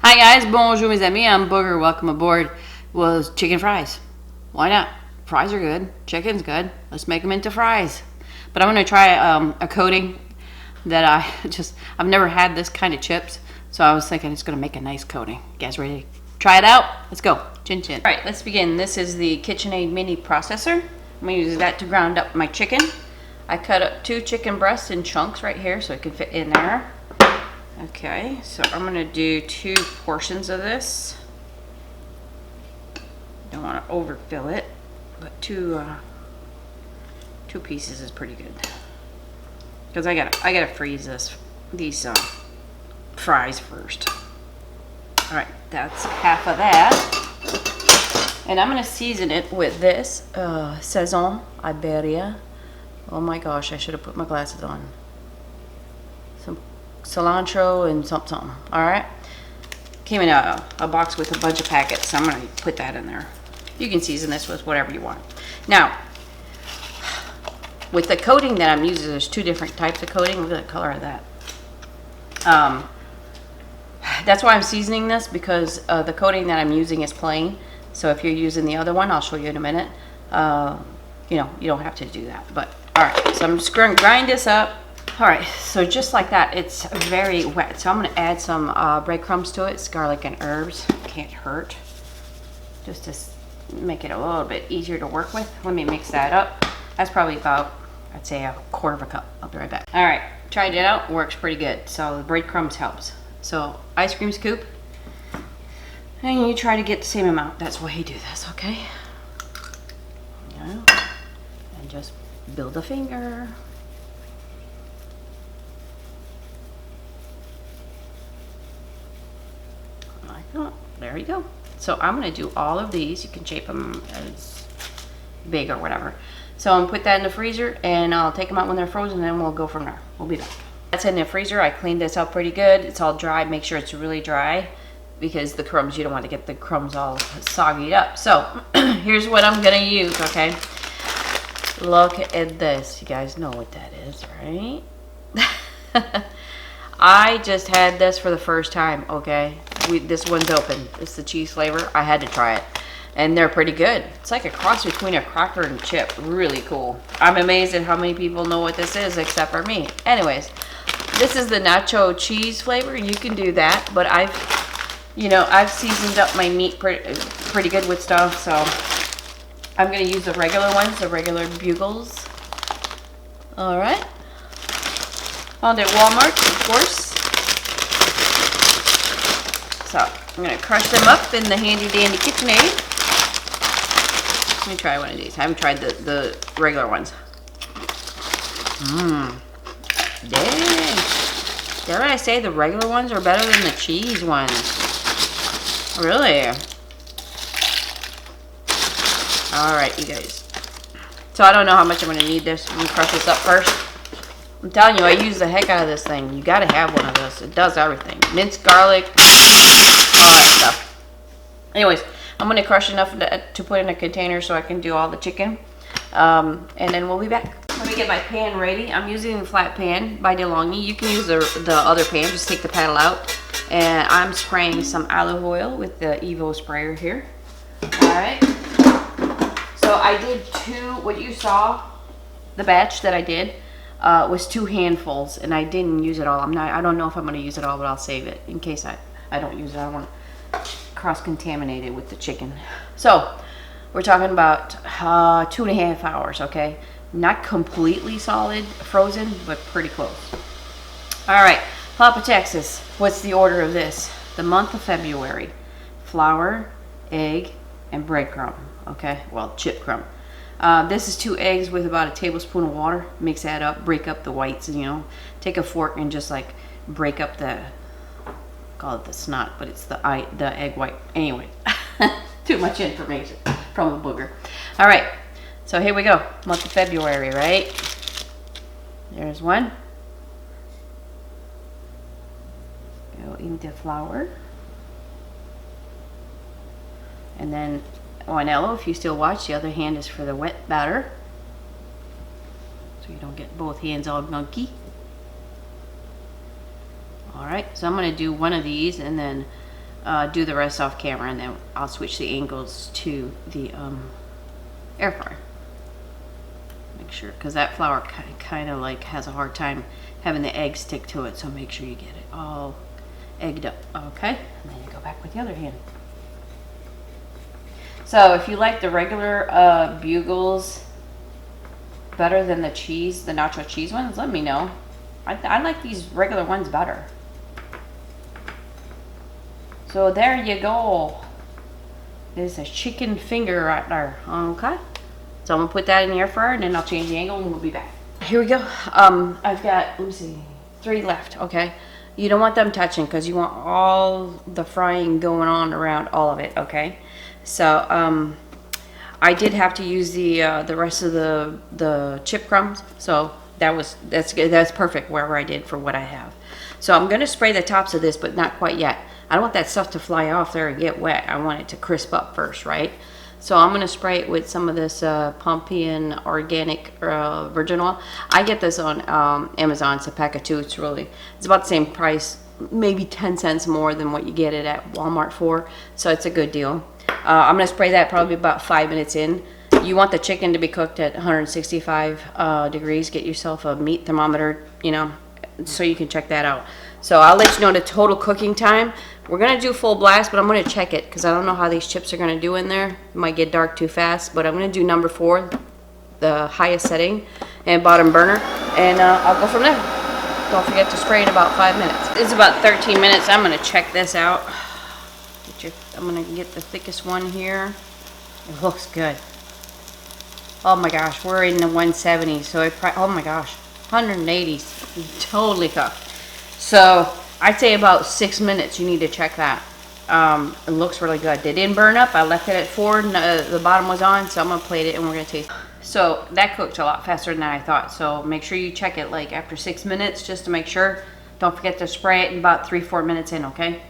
Hi guys, bonjour mes amis, I'm Booger, welcome aboard. Was chicken fries. Why not? Fries are good, chicken's good, let's make them into fries. But I'm going to try a coating that I've never had this kind of chips, so I was thinking it's going to make a nice coating. You guys ready to try it out? Let's go, chin chin. Alright, let's begin. This is the Kitchenaid mini processor. I'm going to use that to ground up my chicken. I cut up 2 chicken breasts in chunks right here so it can fit in there. Okay, so I'm going to do 2 portions of this. Don't want to overfill it, but two pieces is pretty good. Because I gotta freeze these fries first. All right, that's half of that, and I'm going to season it with this Sazon Iberia. Oh my gosh, I should have put my glasses on. Some cilantro and something. All right, came in a box with a bunch of packets, so I'm going to put that in there. You can season this with whatever you want. Now, with the coating that I'm using, there's 2 different types of coating. Look at the color of that. That's why I'm seasoning this, because the coating that I'm using is plain. So if you're using the other one, I'll show you in a minute. You know, you don't have to do that. But all right, so I'm just going to grind this up. All right, so just like that, it's very wet. So I'm going to add some breadcrumbs to it. It's garlic and herbs. Can't hurt. Just to make it a little bit easier to work with. Let me mix that up. That's probably about, I'd say, a quarter of a cup. I'll be right back. All right, tried it out. Works pretty good. So the breadcrumbs helps. So ice cream scoop. And you try to get the same amount. That's why you do this, okay? Yeah. And just build a finger. There you go. So I'm going to do all of these. You can shape them as big or whatever. So I'm going to put that in the freezer, and I'll take them out when they're frozen, and then we'll go from there. We'll be back. That's in the freezer. I cleaned this out pretty good. It's all dry. Make sure it's really dry, because the crumbs, you don't want to get the crumbs all soggy up. So here's what I'm going to use, okay? Look at this. You guys know what that is, right? I just had this for the first time, okay? This one's open. It's the cheese flavor. I had to try it. And they're pretty good. It's like a cross between a cracker and chip. Really cool. I'm amazed at how many people know what this is except for me. Anyways, this is the nacho cheese flavor. You can do that, but I've seasoned up my meat pretty good with stuff, so I'm going to use the regular ones, the regular Bugles. All right. Found at Walmart, of course. So I'm going to crush them up in the handy dandy Kitchenaid. Let me try one of these. I haven't tried the regular ones. Dang. Dare I say the regular ones are better than the cheese ones? Really? Alright, you guys. So I don't know how much I'm going to need this. I'm going to crush this up first. I'm telling you, I use the heck out of this thing. You got to have one of those. It does everything. Minced garlic, all that stuff. Anyways, I'm going to crush enough to put in a container so I can do all the chicken. And then we'll be back. Let me get my pan ready. I'm using a flat pan by DeLonghi. You can use the other pan. Just take the paddle out. And I'm spraying some olive oil with the Evo sprayer here. Alright. So I did 2, what you saw, the batch that I did, was 2 handfuls. And I didn't use it all. I don't know if I'm going to use it all, but I'll save it in case I don't use it. I don't want to cross-contaminate it with the chicken. So we're talking about 2.5 hours, okay? Not completely solid frozen, but pretty close. All right, Papa Texas, what's the order of this? The month of February. Flour, egg, and breadcrumb, okay? Well, chip crumb. This is 2 eggs with about a tablespoon of water. Mix that up, break up the whites, and take a fork and just like break up call it the snot, but it's the egg white. Anyway, too much information from a booger. All right, so here we go. Month of February, right? There's one. Go into flour. And then Ornello, if you still watch, the other hand is for the wet batter. So you don't get both hands all gunky. Alright, so I'm going to do one of these and then do the rest off camera, and then I'll switch the angles to the air fryer. Make sure, because that flour kind of like has a hard time having the egg stick to it, so make sure you get it all egged up. Okay, and then you go back with the other hand. So if you like the regular Bugles better than the cheese, the nacho cheese ones, let me know. I like these regular ones better. So there you go. There's a chicken finger right there. Okay. So I'm gonna put that in the air fryer, and then I'll change the angle, and we'll be back. Here we go. I've got, let me see, 3 left. Okay. You don't want them touching because you want all the frying going on around all of it. Okay. So I did have to use the rest of the chip crumbs. So that's good. That's perfect wherever I did for what I have. So I'm gonna spray the tops of this, but not quite yet. I don't want that stuff to fly off there and get wet. I want it to crisp up first, right? So I'm gonna spray it with some of this Pompean organic virgin oil. I get this on Amazon. It's a pack of 2. It's about the same price, maybe 10 cents more than what you get it at Walmart for. So it's a good deal. I'm gonna spray that probably about 5 minutes in. You want the chicken to be cooked at 165 degrees. Get yourself a meat thermometer, you know, so you can check that out. So I'll let you know the total cooking time. We're gonna do full blast, but I'm gonna check it because I don't know how these chips are gonna do in there. It might get dark too fast, but I'm gonna do number 4, the highest setting, and bottom burner, and I'll go from there. Don't forget to spray in about 5 minutes. It's about 13 minutes. I'm gonna check this out. I'm gonna get the thickest one here. It looks good. Oh my gosh, we're in the 170, so oh my gosh, 180s, totally cooked. So I'd say about 6 minutes you need to check that. It looks really good. They didn't burn up. I left it at 4 and the bottom was on, so I'm gonna plate it and we're gonna taste it. So that cooked a lot faster than I thought. So make sure you check it like after 6 minutes just to make sure. Don't forget to spray it in about 3-4 minutes in, okay?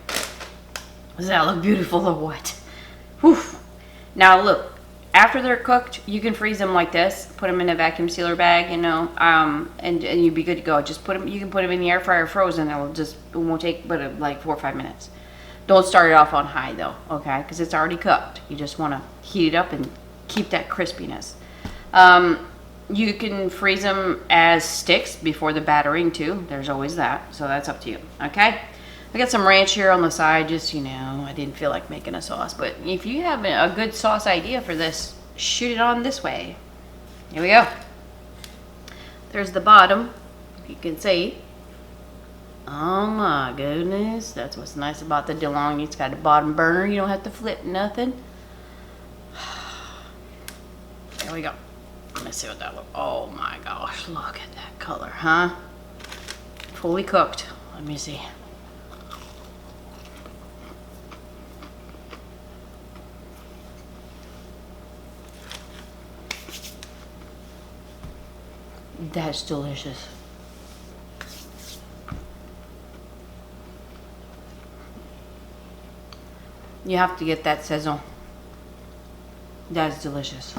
Does that look beautiful or what? Whew. Now look, after they're cooked, you can freeze them like this. Put them in a vacuum sealer bag, you know, and you'd be good to go. Just put them. You can put them in the air fryer frozen. It won't take but like 4 or 5 minutes. Don't start it off on high though, okay? Because it's already cooked. You just want to heat it up and keep that crispiness. You can freeze them as sticks before the battering too. There's always that. So that's up to you, okay? I got some ranch here on the side, just, you know, I didn't feel like making a sauce. But if you have a good sauce idea for this, shoot it on this way. Here we go. There's the bottom, if you can see. Oh my goodness. That's what's nice about the DeLonghi. It's got a bottom burner. You don't have to flip nothing. There we go. Let me see what that looks. Oh my gosh, look at that color, huh? Fully cooked. Let me see. That's delicious. You have to get that Sazon. That's delicious.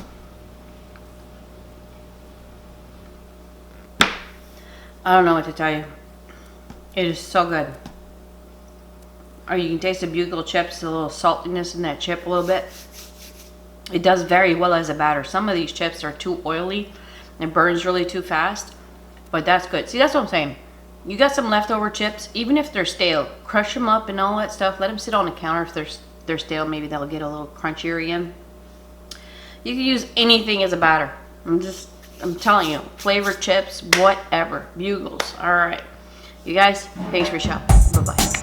I don't know what to tell you. It is so good. Or you can taste the Bugles chips, a little saltiness in that chip a little bit. It does very well as a batter. Some of these chips are too oily. It burns really too fast, but that's good. See, that's what I'm saying. You got some leftover chips, even if they're stale, crush them up and all that stuff. Let them sit on the counter. If they're stale, maybe they'll get a little crunchier again. You can use anything as a batter. I'm telling you, flavored chips, whatever. Bugles. All right. You guys, thanks for shopping. Bye-bye.